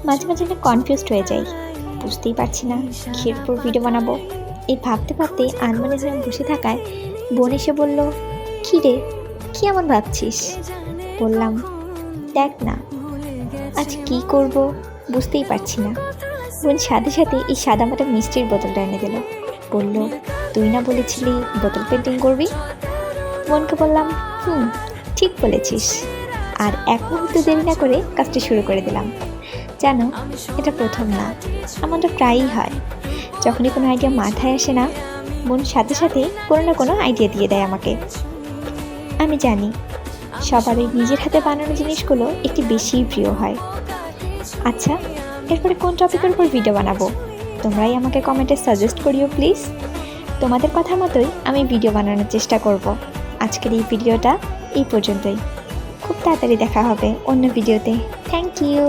মাঝে মাঝে না কনফিউজড হয়ে যাই, বুঝতেই পারছি না কিসের উপর ভিডিও বানাবো। এই ভাবতে ভাবতে আনমনে যেন বসে থাকায় বোন এসে বলল, কী রে, কী এমন ভাবছিস? বললাম, দেখ না, আজ কি করব বুঝতেই পারছি না। বোন সাথে সাথে এই সাদামাটা মিষ্টির বোতলটা এনে দিল। বলল, তুই না বলেছিলি বোতল পেন্টিং করবি? বোনকে বললাম, ঠিক বলেছিস। আর এক মুহূর্ত দেরি না করে কাজটা শুরু করে দিলাম। জানো, এটা প্রথম না, আমাদের প্রায়ই হয়। যখনই কোনো আইডিয়া মাথায় আসে না, বোন সাথে সাথে কোনো না কোনো আইডিয়া দিয়ে দেয় আমাকে। আমি জানি সবারই নিজের হাতে বানানো জিনিসগুলো একটু বেশিই প্রিয় হয়। আচ্ছা, এরপরে কোন টপিকের উপর ভিডিও বানাবো তোমরাই আমাকে কমেন্টে সাজেস্ট করিও প্লিজ। তোমাদের কথা মতোই আমি ভিডিও বানানোর চেষ্টা করব। আজকের এই ভিডিওটা এই পর্যন্তই। খুব তাড়াতাড়ি দেখা হবে অন্য ভিডিওতে। Thank you.